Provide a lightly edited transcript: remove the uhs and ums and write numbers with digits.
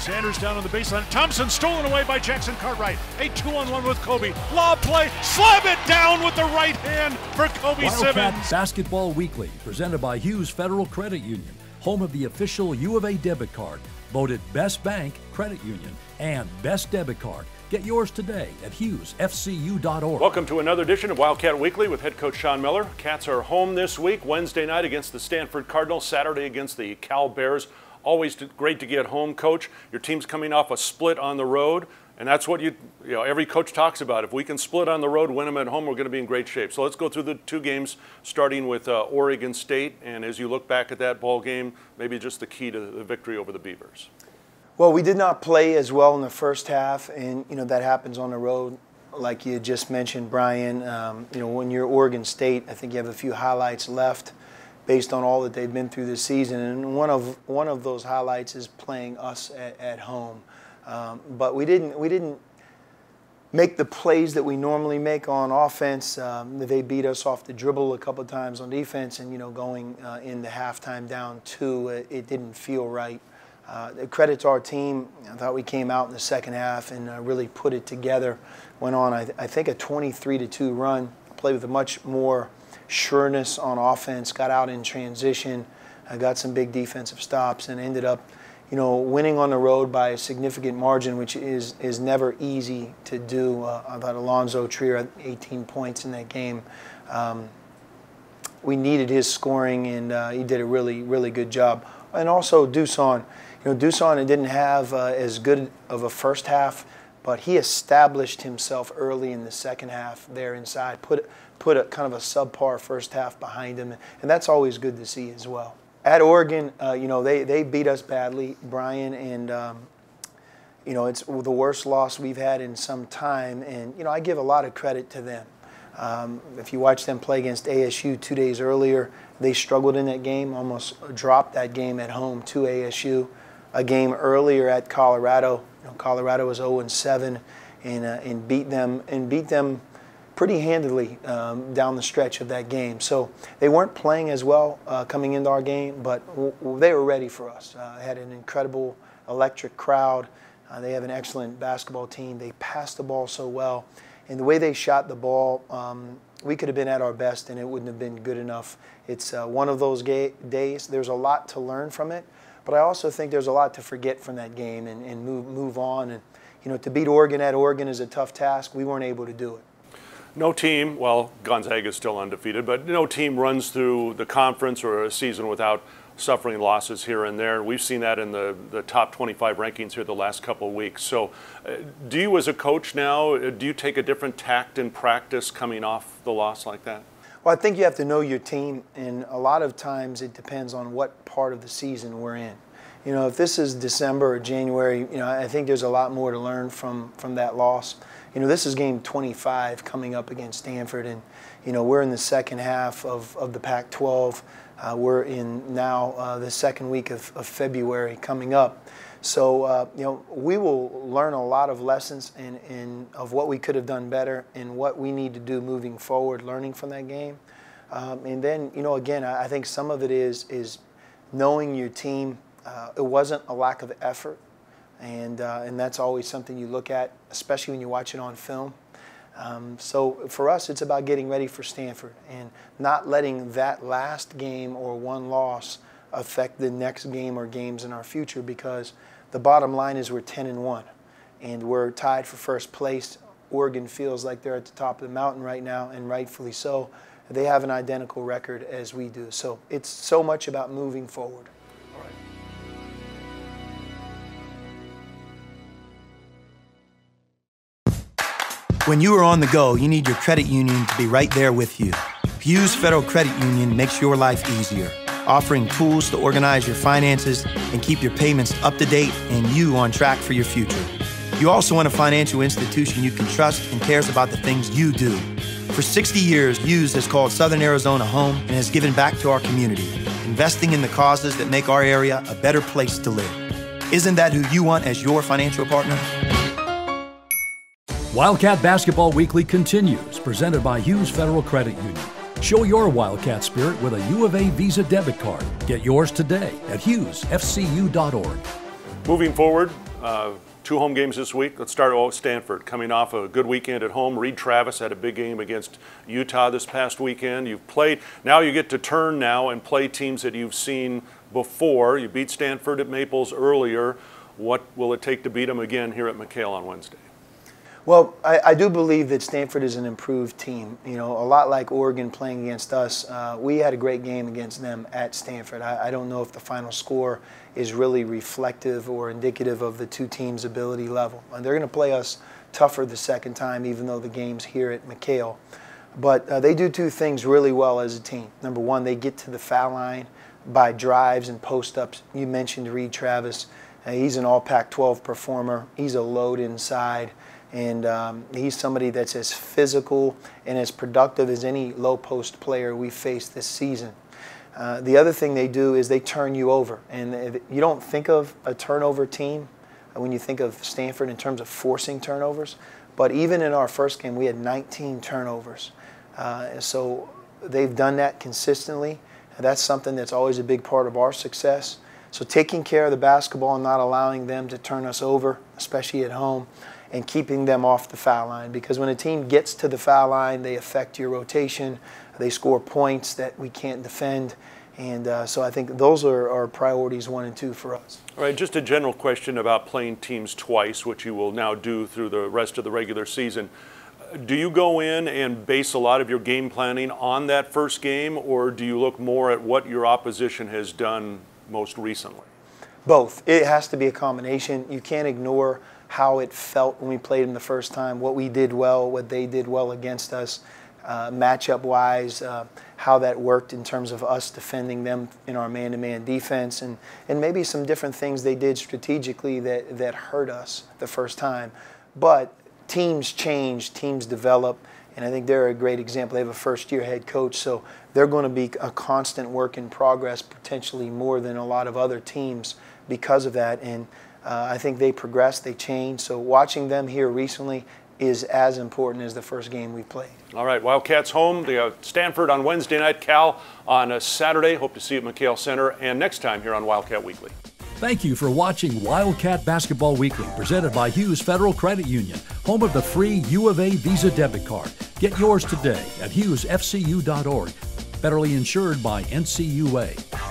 Sanders down on the baseline. Thompson stolen away by Jackson Cartwright. A 2-on-1 with Kobe. Lob play. Slap it down with the right hand for Kobe Wildcat Simmons. Basketball Weekly, presented by Hughes Federal Credit Union, home of the official U of A debit card, voted Best Bank Credit Union and Best Debit Card. Get yours today at hughesfcu.org. Welcome to another edition of Wildcat Weekly with head coach Sean Miller. Cats are home this week, Wednesday night against the Stanford Cardinals, Saturday against the Cal Bears. Always great to get home, coach. Your team's coming off a split on the road, and that's what every coach talks about. If we can split on the road, win them at home, we're going to be in great shape. So let's go through the two games, starting with Oregon State. And as you look back at that ball game, maybe just the key to the victory over the Beavers. Well, we did not play as well in the first half, and that happens on the road, like you just mentioned, Brian. When you're Oregon State, I think you have a few highlights left based on all that they've been through this season, and one of those highlights is playing us at home. But we didn't make the plays that we normally make on offense. They beat us off the dribble a couple of times on defense, and going into halftime down 2, it didn't feel right. Credit to our team. I thought we came out in the second half and really put it together. Went on, I think, a 23-2 run. Played with a much more sureness on offense. Got out in transition. Got some big defensive stops and ended up, winning on the road by a significant margin, which is never easy to do. I thought Alonzo Trier had 18 points in that game. We needed his scoring, and he did a really, really good job. And also Dusan. Dusan didn't have as good of a first half, but he established himself early in the second half there inside, put a kind of a subpar first half behind him, and that's always good to see as well. At Oregon, they beat us badly, Brian, and it's the worst loss we've had in some time, and I give a lot of credit to them. If you watch them play against ASU 2 days earlier, they struggled in that game, almost dropped that game at home to ASU. A game earlier at Colorado, Colorado was 0-7, and beat them pretty handily down the stretch of that game. So they weren't playing as well coming into our game, but they were ready for us. Had an incredible, electric crowd. They have an excellent basketball team. They passed the ball so well. And the way they shot the ball, we could have been at our best, and it wouldn't have been good enough. It's one of those days. There's a lot to learn from it, but I also think there's a lot to forget from that game and move on. And to beat Oregon at Oregon is a tough task. We weren't able to do it. No team, well, Gonzaga is still undefeated, but no team runs through the conference or a season without suffering losses here and there. We've seen that in the top 25 rankings here the last couple of weeks. So do you, as a coach now, do you take a different tact in practice coming off the loss like that? Well, I think you have to know your team, and a lot of times it depends on what part of the season we're in. If this is December or January, I think there's a lot more to learn from that loss. This is game 25 coming up against Stanford, and we're in the second half of the Pac-12. We're in now the second week of February coming up. So, we will learn a lot of lessons of what we could have done better and what we need to do moving forward, learning from that game. And then, again, I think some of it is knowing your team. It wasn't a lack of effort, and that's always something you look at, especially when you watch it on film. So for us, it's about getting ready for Stanford and not letting that last game or one loss affect the next game or games in our future, because the bottom line is we're 10-1 and we're tied for first place. Oregon feels like they're at the top of the mountain right now, and rightfully so. They have an identical record as we do. So it's so much about moving forward. When you are on the go, you need your credit union to be right there with you. Hughes Federal Credit Union makes your life easier, offering tools to organize your finances and keep your payments up to date and you on track for your future. You also want a financial institution you can trust and cares about the things you do. For 60 years, Hughes has called Southern Arizona home and has given back to our community, investing in the causes that make our area a better place to live. Isn't that who you want as your financial partner? Wildcat Basketball Weekly continues, presented by Hughes Federal Credit Union. Show your Wildcat spirit with a U of A Visa debit card. Get yours today at hughesfcu.org. Moving forward, 2 home games this week. Let's start with Stanford, coming off a good weekend at home. Reed Travis had a big game against Utah this past weekend. You've played, now you get to turn now and play teams that you've seen before. You beat Stanford at Maples earlier. What will it take to beat them again here at McHale on Wednesday? Well, I do believe that Stanford is an improved team. You know, a lot like Oregon playing against us. We had a great game against them at Stanford. I don't know if the final score is really reflective or indicative of the two teams' ability level. And they're going to play us tougher the second time, even though the game's here at McHale. But they do 2 things really well as a team. Number one, they get to the foul line by drives and post-ups. You mentioned Reed Travis. He's an all Pac-12 performer. He's a load inside. And he's somebody that's as physical and as productive as any low-post player we faced this season. The other thing they do is they turn you over. And you don't think of a turnover team when you think of Stanford in terms of forcing turnovers. But even in our first game, we had 19 turnovers. So they've done that consistently. And that's something that's always a big part of our success. So taking care of the basketball and not allowing them to turn us over, especially at home, and keeping them off the foul line. Because when a team gets to the foul line, they affect your rotation. They score points that we can't defend. And so I think those are priorities 1 and 2 for us. All right, just a general question about playing teams twice, which you will now do through the rest of the regular season. Do you go in and base a lot of your game planning on that first game, or do you look more at what your opposition has done most recently? Both. It has to be a combination. You can't ignore how it felt when we played them the first time, what we did well, what they did well against us, matchup-wise, how that worked in terms of us defending them in our man-to-man defense, and maybe some different things they did strategically that hurt us the first time. But teams change, teams develop, and I think they're a great example. They have a first-year head coach, so they're going to be a constant work in progress, potentially more than a lot of other teams because of that. And I think they progress, they change. So watching them here recently is as important as the first game we played. All right, Wildcats home. They have Stanford on Wednesday night, Cal on a Saturday. Hope to see you at McHale Center and next time here on Wildcat Weekly. Thank you for watching Wildcat Basketball Weekly, presented by Hughes Federal Credit Union, home of the free U of A Visa debit card. Get yours today at hughesfcu.org. Federally insured by NCUA.